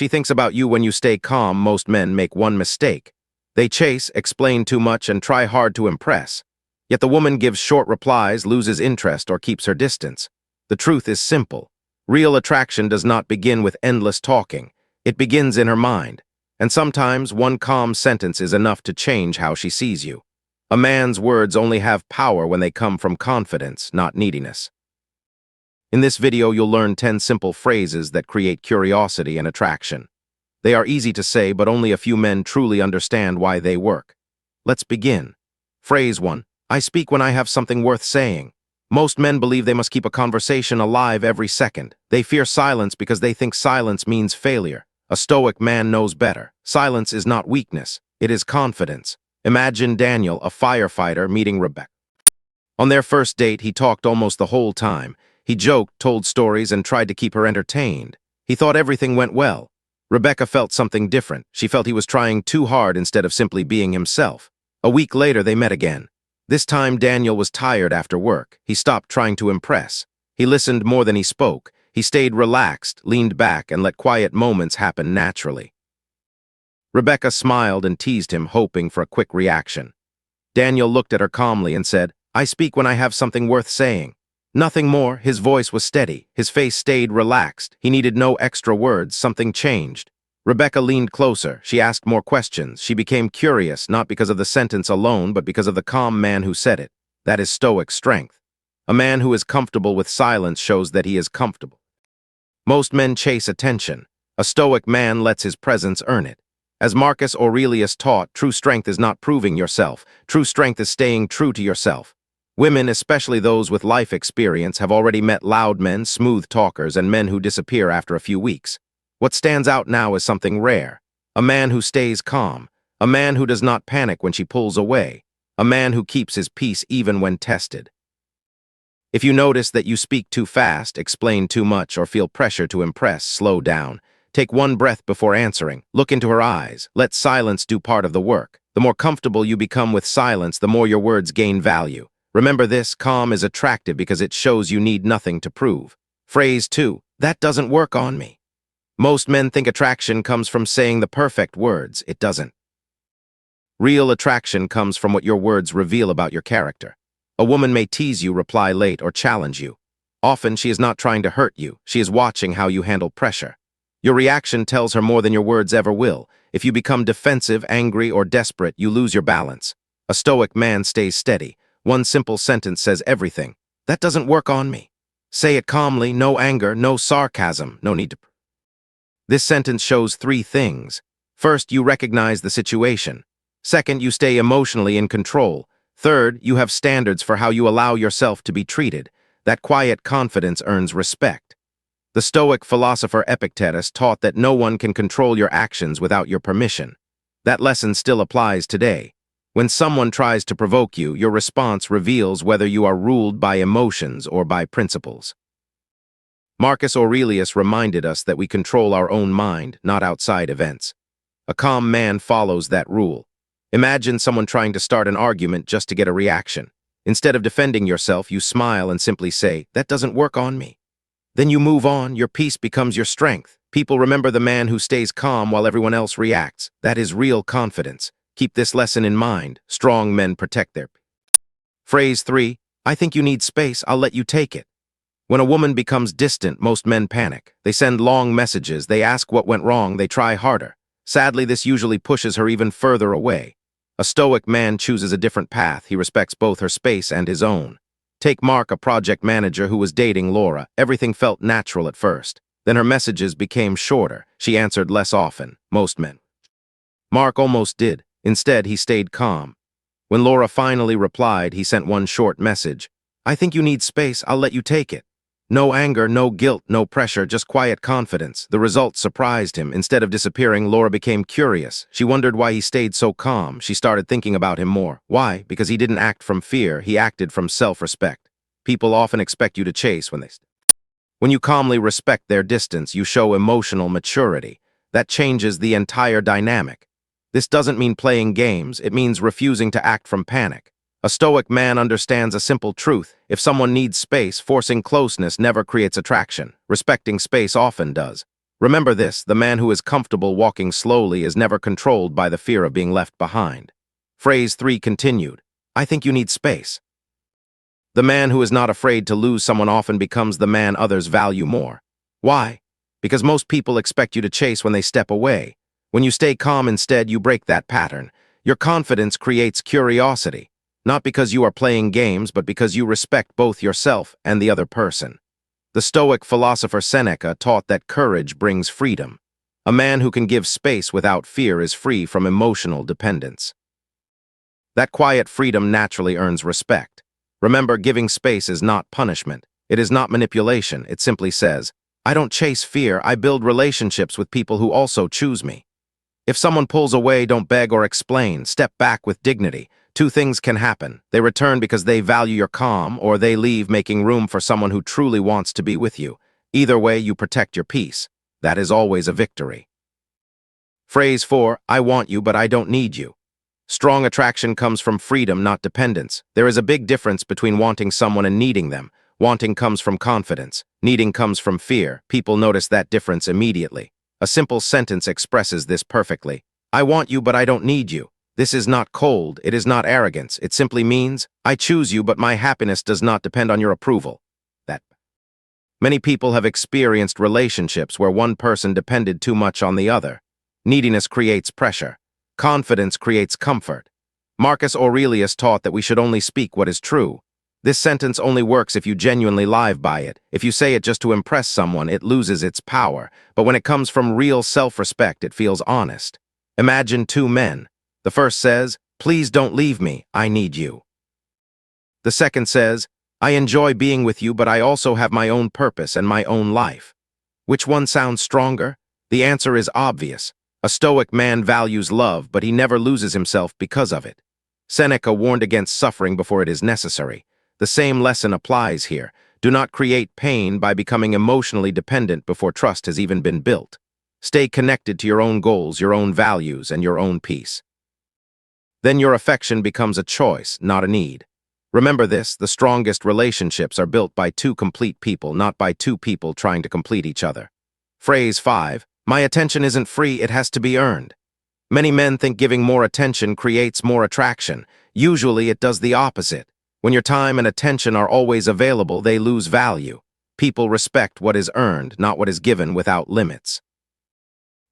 She thinks about you when you stay calm. Most men make one mistake. They chase, explain too much, and try hard to impress. Yet the woman gives short replies, loses interest, or keeps her distance. The truth is simple. Real attraction does not begin with endless talking. It begins in her mind. And sometimes one calm sentence is enough to change how she sees you. A man's words only have power when they come from confidence, not neediness. In this video, you'll learn 10 simple phrases that create curiosity and attraction. They are easy to say, but only a few men truly understand why they work. Let's begin. Phrase 1. I speak when I have something worth saying. Most men believe they must keep a conversation alive every second. They fear silence because they think silence means failure. A Stoic man knows better. Silence is not weakness. It is confidence. Imagine Daniel, a firefighter, meeting Rebecca. On their first date, he talked almost the whole time. He joked, told stories, and tried to keep her entertained. He thought everything went well. Rebecca felt something different. She felt he was trying too hard instead of simply being himself. A week later, they met again. This time, Daniel was tired after work. He stopped trying to impress. He listened more than he spoke. He stayed relaxed, leaned back, and let quiet moments happen naturally. Rebecca smiled and teased him, hoping for a quick reaction. Daniel looked at her calmly and said, I speak when I have something worth saying. Nothing more. His voice was steady. His face stayed relaxed. He needed no extra words. Something changed. Rebecca leaned closer. She asked more questions. She became curious, not because of the sentence alone, but because of the calm man who said it. That is Stoic strength. A man who is comfortable with silence shows that he is comfortable. Most men chase attention. A Stoic man lets his presence earn it. As Marcus Aurelius taught, true strength is not proving yourself. True strength is staying true to yourself. Women, especially those with life experience, have already met loud men, smooth talkers, and men who disappear after a few weeks. What stands out now is something rare. A man who stays calm. A man who does not panic when she pulls away. A man who keeps his peace even when tested. If you notice that you speak too fast, explain too much, or feel pressure to impress, slow down. Take one breath before answering. Look into her eyes. Let silence do part of the work. The more comfortable you become with silence, the more your words gain value. Remember this, calm is attractive because it shows you need nothing to prove. Phrase 2. That doesn't work on me. Most men think attraction comes from saying the perfect words. It doesn't. Real attraction comes from what your words reveal about your character. A woman may tease you, reply late, or challenge you. Often she is not trying to hurt you. She is watching how you handle pressure. Your reaction tells her more than your words ever will. If you become defensive, angry, or desperate, you lose your balance. A Stoic man stays steady. One simple sentence says everything. That doesn't work on me. Say it calmly, no anger, no sarcasm, no need to. This sentence shows 3 things. First, you recognize the situation. Second, you stay emotionally in control. Third, you have standards for how you allow yourself to be treated. That quiet confidence earns respect. The Stoic philosopher Epictetus taught that no one can control your actions without your permission. That lesson still applies today. When someone tries to provoke you, your response reveals whether you are ruled by emotions or by principles. Marcus Aurelius reminded us that we control our own mind, not outside events. A calm man follows that rule. Imagine someone trying to start an argument just to get a reaction. Instead of defending yourself, you smile and simply say, that doesn't work on me. Then you move on. Your peace becomes your strength. People remember the man who stays calm while everyone else reacts. That is real confidence. Keep this lesson in mind. Strong men protect their. Phrase 3. I think you need space. I'll let you take it. When a woman becomes distant, most men panic. They send long messages. They ask what went wrong. They try harder. Sadly, this usually pushes her even further away. A Stoic man chooses a different path. He respects both her space and his own. Take Mark, a project manager who was dating Laura. Everything felt natural at first. Then her messages became shorter. She answered less often. Most men. Mark almost did. Instead, he stayed calm. When Laura finally replied, he sent one short message. I think you need space. I'll let you take it. No anger, no guilt, no pressure, just quiet confidence. The result surprised him. Instead of disappearing, Laura became curious. She wondered why he stayed so calm. She started thinking about him more. Why? Because he didn't act from fear. He acted from self-respect. People often expect you to chase when they. When you calmly respect their distance, you show emotional maturity. That changes the entire dynamic. This doesn't mean playing games. It means refusing to act from panic. A Stoic man understands a simple truth. If someone needs space, forcing closeness never creates attraction. Respecting space often does. Remember this, the man who is comfortable walking slowly is never controlled by the fear of being left behind. Phrase 3 continued. I think you need space. The man who is not afraid to lose someone often becomes the man others value more. Why? Because most people expect you to chase when they step away. When you stay calm instead, you break that pattern. Your confidence creates curiosity, not because you are playing games, but because you respect both yourself and the other person. The Stoic philosopher Seneca taught that courage brings freedom. A man who can give space without fear is free from emotional dependence. That quiet freedom naturally earns respect. Remember, giving space is not punishment. It is not manipulation. It simply says, I don't chase fear, I build relationships with people who also choose me. If someone pulls away, don't beg or explain. Step back with dignity. Two things can happen. They return because they value your calm, or they leave making room for someone who truly wants to be with you. Either way, you protect your peace. That is always a victory. Phrase 4, I want you, but I don't need you. Strong attraction comes from freedom, not dependence. There is a big difference between wanting someone and needing them. Wanting comes from confidence. Needing comes from fear. People notice that difference immediately. A simple sentence expresses this perfectly. I want you, but I don't need you. This is not cold, it is not arrogance. It simply means, I choose you, but my happiness does not depend on your approval. Many people have experienced relationships where one person depended too much on the other. Neediness creates pressure. Confidence creates comfort. Marcus Aurelius taught that we should only speak what is true. This sentence only works if you genuinely live by it. If you say it just to impress someone, it loses its power. But when it comes from real self-respect, it feels honest. Imagine two men. The first says, please don't leave me, I need you. The second says, I enjoy being with you, but I also have my own purpose and my own life. Which one sounds stronger? The answer is obvious. A Stoic man values love, but he never loses himself because of it. Seneca warned against suffering before it is necessary. The same lesson applies here. Do not create pain by becoming emotionally dependent before trust has even been built. Stay connected to your own goals, your own values, and your own peace. Then your affection becomes a choice, not a need. Remember this, the strongest relationships are built by two complete people, not by two people trying to complete each other. Phrase 5, my attention isn't free, it has to be earned. Many men think giving more attention creates more attraction. Usually it does the opposite. When your time and attention are always available, they lose value. People respect what is earned, not what is given without limits.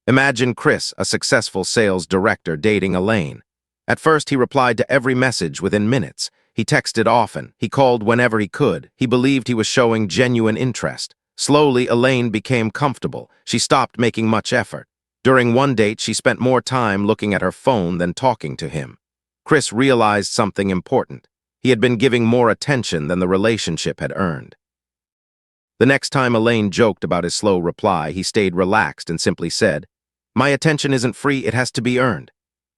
Imagine Chris, a successful sales director, dating Elaine. At first, he replied to every message within minutes. He texted often. He called whenever he could. He believed he was showing genuine interest. Slowly, Elaine became comfortable. She stopped making much effort. During one date, she spent more time looking at her phone than talking to him. Chris realized something important. He had been giving more attention than the relationship had earned. The next time Elaine joked about his slow reply, he stayed relaxed and simply said, my attention isn't free, it has to be earned.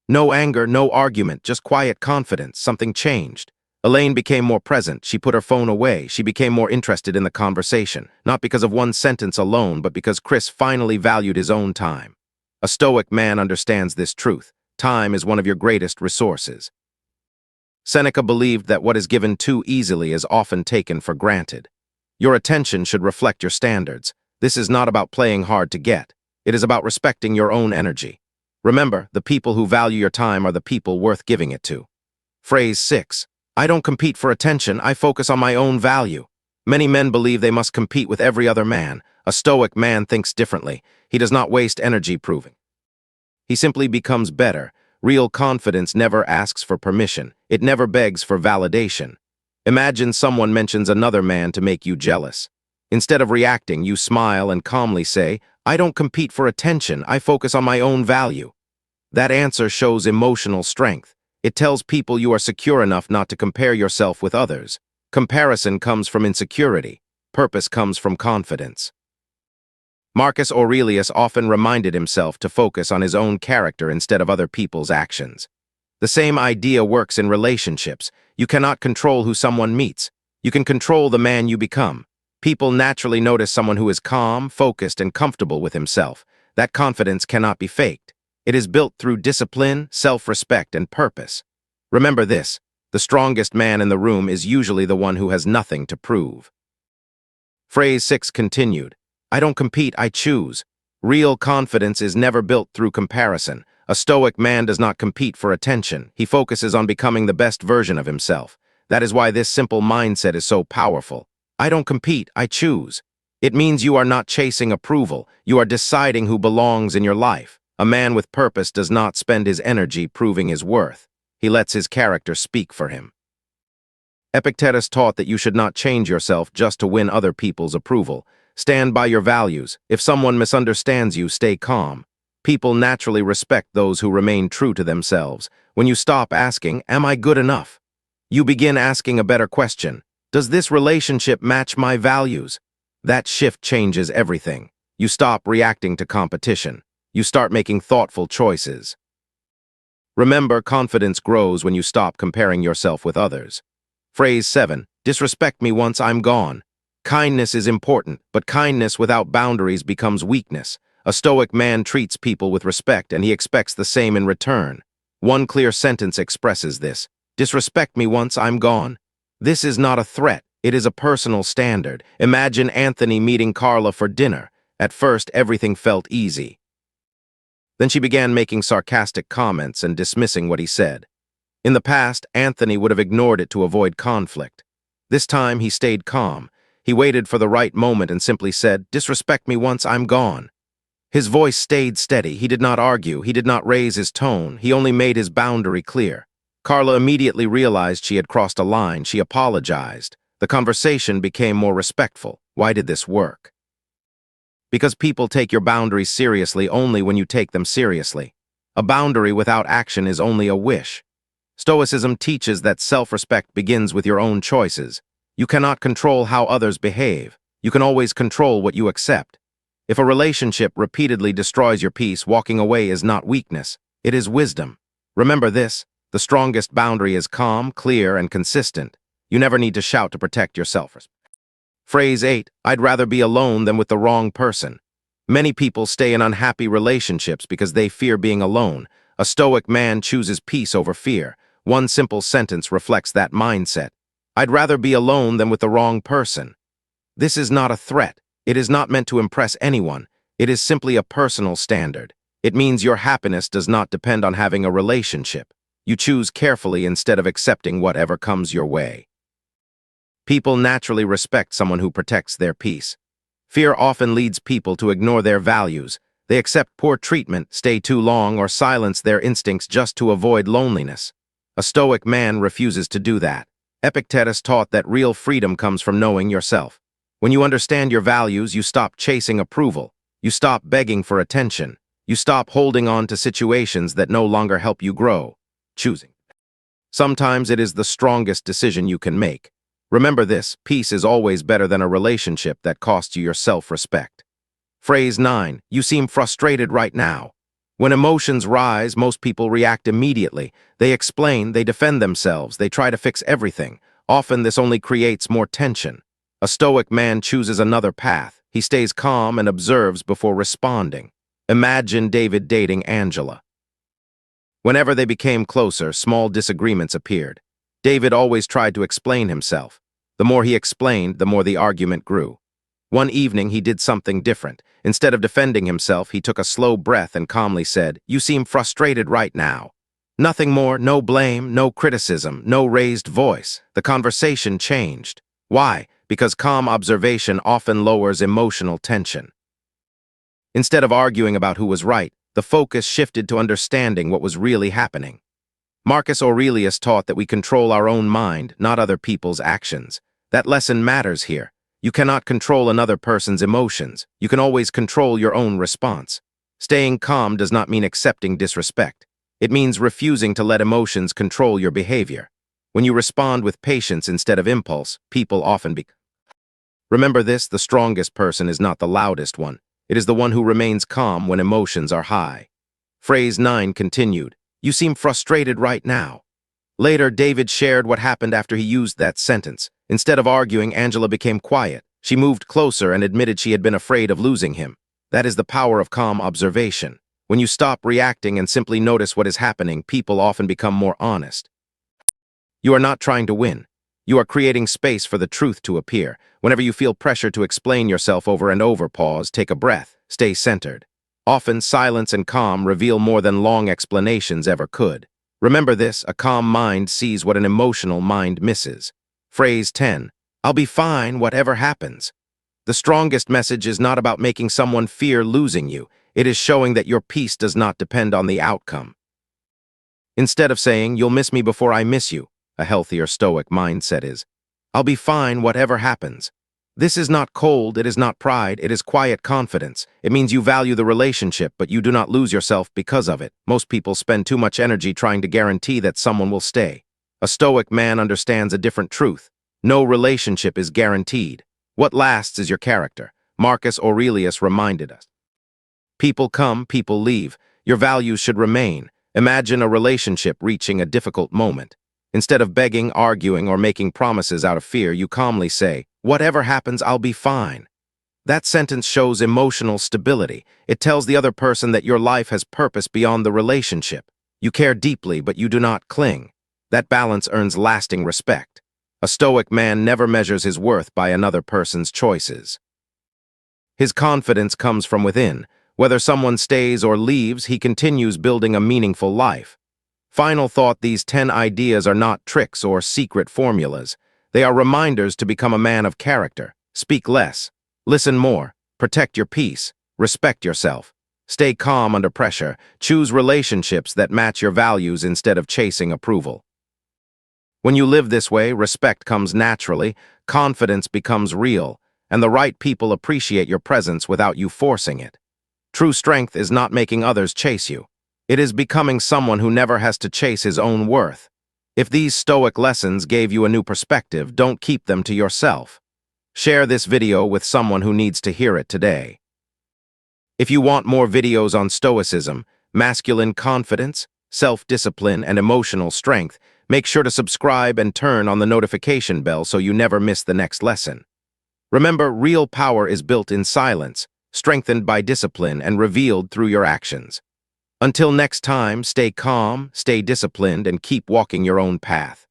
No anger, no argument, just quiet confidence. Something changed. Elaine became more present. She put her phone away. She became more interested in the conversation, not because of one sentence alone, but because Chris finally valued his own time. A Stoic man understands this truth. Time is one of your greatest resources. Seneca believed that what is given too easily is often taken for granted. Your attention should reflect your standards. This is not about playing hard to get. It is about respecting your own energy. Remember, the people who value your time are the people worth giving it to. Phrase 6. I don't compete for attention, I focus on my own value. Many men believe they must compete with every other man. A Stoic man thinks differently. He does not waste energy proving. He simply becomes better. Real confidence never asks for permission. It never begs for validation. Imagine someone mentions another man to make you jealous. Instead of reacting, you smile and calmly say, I don't compete for attention, I focus on my own value. That answer shows emotional strength. It tells people you are secure enough not to compare yourself with others. Comparison comes from insecurity. Purpose comes from confidence. Marcus Aurelius often reminded himself to focus on his own character instead of other people's actions. The same idea works in relationships. You cannot control who someone meets. You can control the man you become. People naturally notice someone who is calm, focused, and comfortable with himself. That confidence cannot be faked. It is built through discipline, self-respect, and purpose. Remember this, the strongest man in the room is usually the one who has nothing to prove. Phrase 6 continued. I don't compete, I choose. Real confidence is never built through comparison. A stoic man does not compete for attention. He focuses on becoming the best version of himself. That is why this simple mindset is so powerful. I don't compete, I choose. It means you are not chasing approval. You are deciding who belongs in your life. A man with purpose does not spend his energy proving his worth. He lets his character speak for him. Epictetus taught that you should not change yourself just to win other people's approval. Stand by your values. If someone misunderstands you, stay calm. People naturally respect those who remain true to themselves. When you stop asking, "Am I good enough?" you begin asking a better question. Does this relationship match my values? That shift changes everything. You stop reacting to competition. You start making thoughtful choices. Remember, confidence grows when you stop comparing yourself with others. Phrase 7. Disrespect me once I'm gone. Kindness is important, but kindness without boundaries becomes weakness. A stoic man treats people with respect, and he expects the same in return. One clear sentence expresses this. Disrespect me once I'm gone. This is not a threat. It is a personal standard. Imagine Anthony meeting Carla for dinner. At first, everything felt easy. Then she began making sarcastic comments and dismissing what he said. In the past, Anthony would have ignored it to avoid conflict. This time, he stayed calm. He waited for the right moment and simply said, "Disrespect me once I'm gone." His voice stayed steady. He did not argue. He did not raise his tone. He only made his boundary clear. Carla immediately realized she had crossed a line. She apologized. The conversation became more respectful. Why did this work? Because people take your boundaries seriously only when you take them seriously. A boundary without action is only a wish. Stoicism teaches that self-respect begins with your own choices. You cannot control how others behave. You can always control what you accept. If a relationship repeatedly destroys your peace, walking away is not weakness. It is wisdom. Remember this, the strongest boundary is calm, clear, and consistent. You never need to shout to protect your self-respect. Phrase 8. I'd rather be alone than with the wrong person. Many people stay in unhappy relationships because they fear being alone. A stoic man chooses peace over fear. One simple sentence reflects that mindset. I'd rather be alone than with the wrong person. This is not a threat. It is not meant to impress anyone. It is simply a personal standard. It means your happiness does not depend on having a relationship. You choose carefully instead of accepting whatever comes your way. People naturally respect someone who protects their peace. Fear often leads people to ignore their values. They accept poor treatment, stay too long, or silence their instincts just to avoid loneliness. A stoic man refuses to do that. Epictetus taught that real freedom comes from knowing yourself. When you understand your values, you stop chasing approval. You stop begging for attention. You stop holding on to situations that no longer help you grow. Choosing. Sometimes it is the strongest decision you can make. Remember this, peace is always better than a relationship that costs you your self-respect. Phrase 9. You seem frustrated right now. When emotions rise, most people react immediately. They explain, they defend themselves, they try to fix everything. Often this only creates more tension. A stoic man chooses another path. He stays calm and observes before responding. Imagine David dating Angela. Whenever they became closer, small disagreements appeared. David always tried to explain himself. The more he explained, the more the argument grew. One evening, he did something different. Instead of defending himself, he took a slow breath and calmly said, "You seem frustrated right now." Nothing more, no blame, no criticism, no raised voice. The conversation changed. Why? Because calm observation often lowers emotional tension. Instead of arguing about who was right, the focus shifted to understanding what was really happening. Marcus Aurelius taught that we control our own mind, not other people's actions. That lesson matters here. You cannot control another person's emotions. You can always control your own response. Staying calm does not mean accepting disrespect. It means refusing to let emotions control your behavior. When you respond with patience instead of impulse, people often Remember this, the strongest person is not the loudest one. It is the one who remains calm when emotions are high. Phrase 9 continued. You seem frustrated right now. Later, David shared what happened after he used that sentence. Instead of arguing, Angela became quiet. She moved closer and admitted she had been afraid of losing him. That is the power of calm observation. When you stop reacting and simply notice what is happening, people often become more honest. You are not trying to win. You are creating space for the truth to appear. Whenever you feel pressure to explain yourself over and over, pause, take a breath, stay centered. Often, silence and calm reveal more than long explanations ever could. Remember this, a calm mind sees what an emotional mind misses. Phrase 10. I'll be fine, whatever happens. The strongest message is not about making someone fear losing you. It is showing that your peace does not depend on the outcome. Instead of saying, you'll miss me before I miss you, a healthier Stoic mindset is, I'll be fine, whatever happens. This is not cold, it is not pride, it is quiet confidence. It means you value the relationship, but you do not lose yourself because of it. Most people spend too much energy trying to guarantee that someone will stay. A Stoic man understands a different truth. No relationship is guaranteed. What lasts is your character. Marcus Aurelius reminded us. People come, people leave. Your values should remain. Imagine a relationship reaching a difficult moment. Instead of begging, arguing, or making promises out of fear, you calmly say, whatever happens, I'll be fine. That sentence shows emotional stability. It tells the other person that your life has purpose beyond the relationship. You care deeply, but you do not cling. That balance earns lasting respect. A Stoic man never measures his worth by another person's choices. His confidence comes from within. Whether someone stays or leaves, he continues building a meaningful life. Final thought, these 10 ideas are not tricks or secret formulas. They are reminders to become a man of character. Speak less. Listen more. Protect your peace. Respect yourself. Stay calm under pressure. Choose relationships that match your values instead of chasing approval. When you live this way, respect comes naturally, confidence becomes real, and the right people appreciate your presence without you forcing it. True strength is not making others chase you. It is becoming someone who never has to chase his own worth. If these Stoic lessons gave you a new perspective, don't keep them to yourself. Share this video with someone who needs to hear it today. If you want more videos on Stoicism, masculine confidence, self-discipline, and emotional strength, make sure to subscribe and turn on the notification bell so you never miss the next lesson. Remember, real power is built in silence, strengthened by discipline, and revealed through your actions. Until next time, stay calm, stay disciplined, and keep walking your own path.